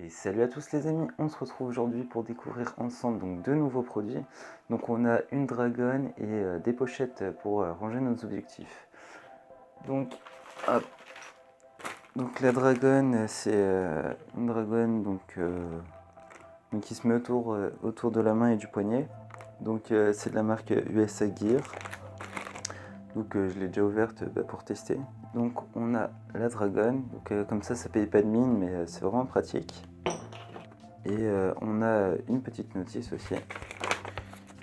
Et salut à tous les amis, on se retrouve aujourd'hui pour découvrir ensemble donc deux nouveaux produits. Donc on a une dragonne et des pochettes pour ranger nos objectifs. Donc, hop. Donc la dragonne, c'est une dragonne donc qui se met autour de la main et du poignet. Donc c'est de la marque USA Gear. Donc je l'ai déjà ouverte pour tester. Donc on a la dragonne, donc comme ça paye pas de mine, mais c'est vraiment pratique. Et on a une petite notice aussi.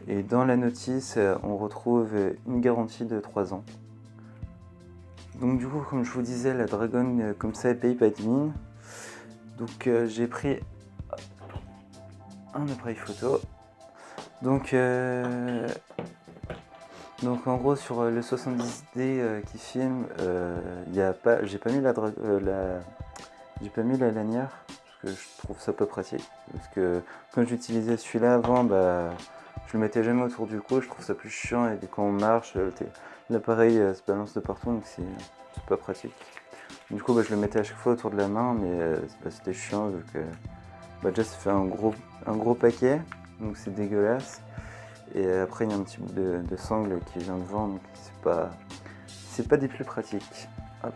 Et dans la notice, on retrouve une garantie de 3 ans. Donc du coup, comme je vous disais, la dragonne, comme ça, elle paye pas de mine. Donc j'ai pris un appareil photo. Donc en gros, sur le 70D qui filme, j'ai pas mis j'ai pas mis la lanière. Que je trouve ça peu pratique parce que quand j'utilisais celui-là avant, je le mettais jamais autour du cou, je trouve ça plus chiant et quand on marche, l'appareil se balance de partout, donc c'est pas pratique. Du coup je le mettais à chaque fois autour de la main, mais c'était chiant vu que déjà ça fait un gros paquet, donc c'est dégueulasse. Et après il y a un petit bout de sangle qui vient devant, donc c'est pas des plus pratiques. Hop.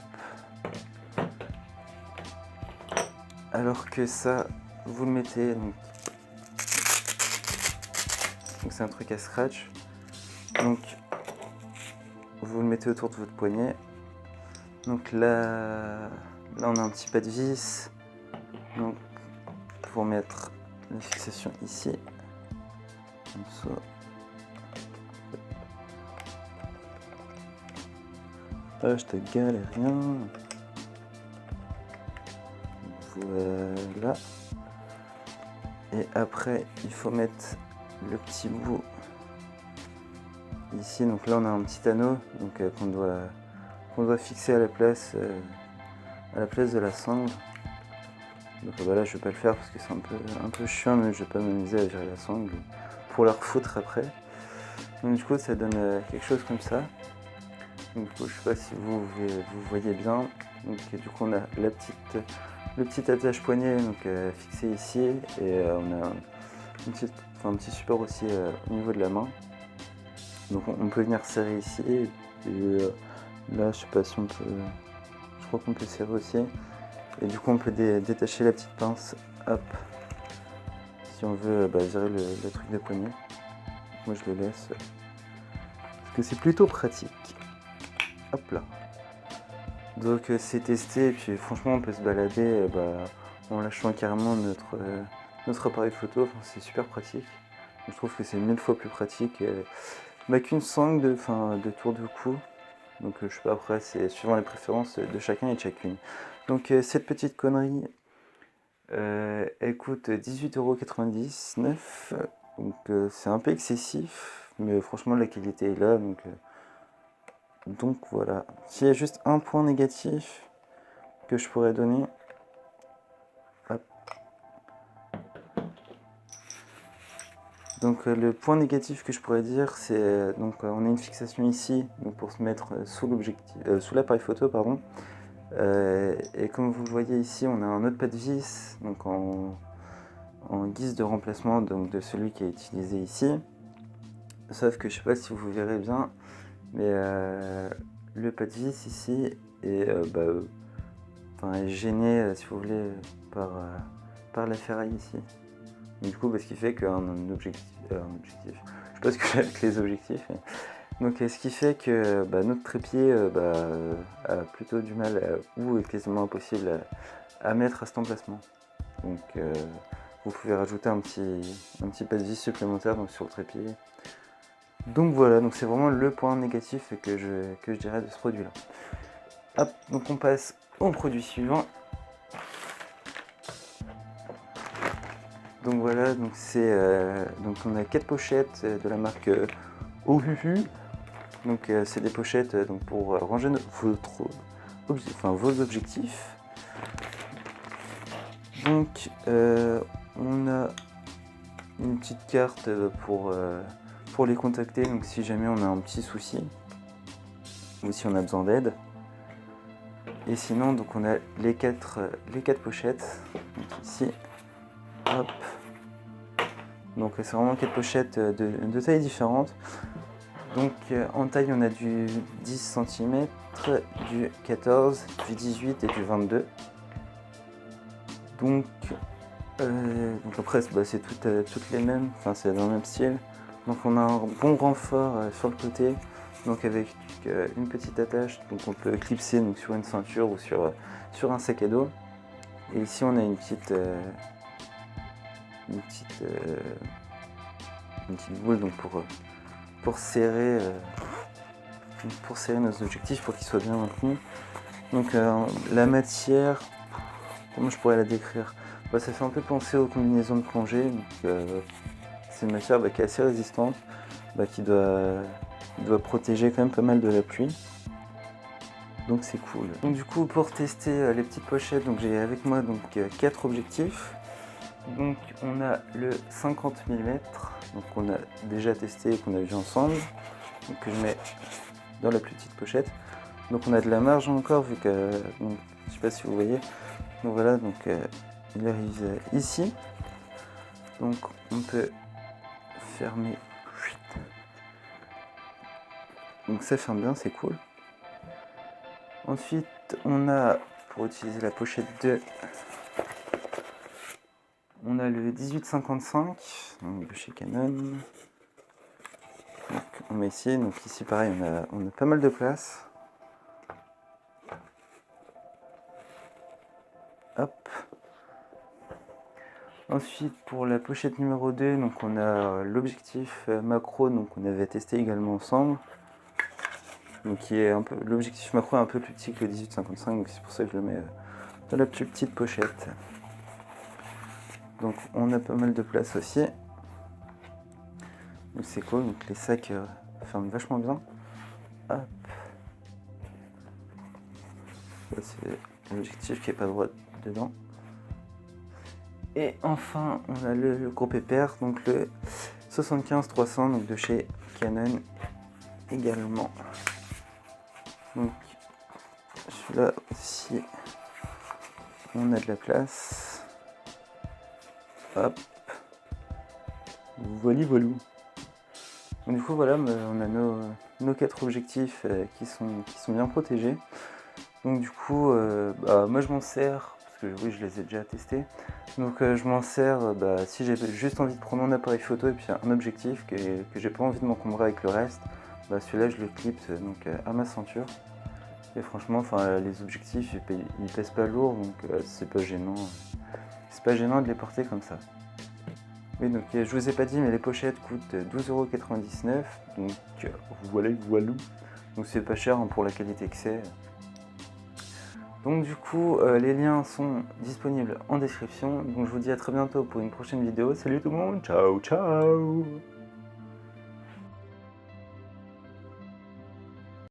Alors que ça, vous le mettez, donc c'est un truc à scratch, donc vous le mettez autour de votre poignet. Donc là on a un petit pas de vis, donc pour mettre la fixation ici, comme ça. Ah, je te galère rien. Voilà. Et après, il faut mettre le petit bout ici. Donc là, on a un petit anneau donc, qu'on doit fixer à la place de la sangle. Donc voilà, je vais pas le faire parce que c'est un peu chiant, mais je vais pas m'amuser à virer la sangle pour la refoutre après. Donc du coup, ça donne quelque chose comme ça. Donc du coup, je sais pas si vous voyez bien. Donc du coup, on a le petit attache poignet fixé ici et on a un petit support aussi au niveau de la main. Donc on peut venir serrer ici et là je sais pas si on peut, je crois qu'on peut serrer aussi et du coup on peut détacher la petite pince, hop, si on veut virer le truc de poignet. Moi je le laisse parce que c'est plutôt pratique. Hop là. Donc c'est testé et puis franchement on peut se balader en lâchant carrément notre appareil photo, enfin, c'est super pratique. Je trouve que c'est 1000 fois plus pratique qu'une sangle de tour de cou. Donc je sais pas, après c'est suivant les préférences de chacun et de chacune. Donc cette petite connerie elle coûte 18,99 €. Donc c'est un peu excessif, mais franchement la qualité est là, donc voilà. S'il y a juste un point négatif que je pourrais donner, hop. Donc le point négatif que je pourrais dire, c'est on a une fixation ici donc pour se mettre sous l'appareil photo, pardon. Et comme vous le voyez ici, on a un autre pas de vis donc en guise de remplacement donc de celui qui est utilisé ici. Sauf que je sais pas si vous verrez bien, mais le pas de vis ici est gêné, si vous voulez, par la ferraille ici. Du coup, ce qui fait qu'un objectif, je sais pas ce que j'ai avec les objectifs, donc ce qui fait que notre trépied a plutôt du mal ou est quasiment impossible à mettre à cet emplacement. Donc vous pouvez rajouter un petit pas de vis supplémentaire donc, sur le trépied. Donc voilà, donc c'est vraiment le point négatif que je dirais de ce produit là. Hop, donc on passe au produit suivant. Donc voilà, donc on a 4 pochettes de la marque Ohuhu. Donc c'est des pochettes pour ranger vos objectifs. Donc on a une petite carte pour les contacter, donc si jamais on a un petit souci ou si on a besoin d'aide. Et sinon donc on a les quatre pochettes donc ici. Hop. Donc c'est vraiment 4 pochettes de tailles différentes. Donc en taille on a du 10 cm, du 14, du 18 et du 22. Donc après c'est toutes les mêmes, enfin c'est dans le même style. Donc on a un bon renfort sur le côté, donc avec une petite attache, donc on peut clipser donc, sur une ceinture ou sur un sac à dos. Et ici on a une petite boule donc pour serrer nos objectifs pour qu'ils soient bien maintenus. Donc la matière, comment je pourrais la décrire? Ça fait un peu penser aux combinaisons de plongée. C'est une matière qui est assez résistante, qui doit protéger quand même pas mal de la pluie. Donc c'est cool. Donc du coup pour tester les petites pochettes, donc j'ai avec moi donc 4 objectifs. Donc on a le 50 mm, donc qu'on a déjà testé et qu'on a vu ensemble, donc que je mets dans la plus petite pochette. Donc on a de la marge encore vu que, donc, je sais pas si vous voyez, donc voilà, donc il arrive ici, donc on peut fermer, donc ça ferme bien, c'est cool. Ensuite on a, pour utiliser la pochette 2, on a le 1855 donc de chez Canon. Donc on met ici, donc ici pareil on a pas mal de place. Hop. Ensuite pour la pochette numéro 2, donc on a l'objectif macro, donc on avait testé également ensemble. Donc qui est un peu, l'objectif macro est un peu plus petit que le 1855, donc c'est pour ça que je le mets dans la plus petite pochette. Donc on a pas mal de place aussi. Donc c'est cool, donc les sacs ferment vachement bien. Hop. Ça c'est l'objectif qui n'est pas droit dedans. Et enfin on a le gros pépère, donc le 75-300 donc de chez Canon également. Donc celui-là aussi on a de la place. Hop. Voilà. Donc, du coup voilà, on a nos 4 objectifs qui sont bien protégés. Donc du coup moi je m'en sers, parce que oui je les ai déjà testés. Donc je m'en sers si j'ai juste envie de prendre mon appareil photo et puis un objectif que j'ai pas envie de m'encombrer avec le reste, celui-là je le clipse donc à ma ceinture. Et franchement les objectifs ils pèsent pas lourd, donc c'est pas gênant. C'est pas gênant de les porter comme ça. Oui, donc je vous ai pas dit, mais les pochettes coûtent 12,99 €. Donc voilà. Donc c'est pas cher pour la qualité que c'est. Donc du coup, les liens sont disponibles en description. Donc je vous dis à très bientôt pour une prochaine vidéo. Salut tout le monde, ciao ciao.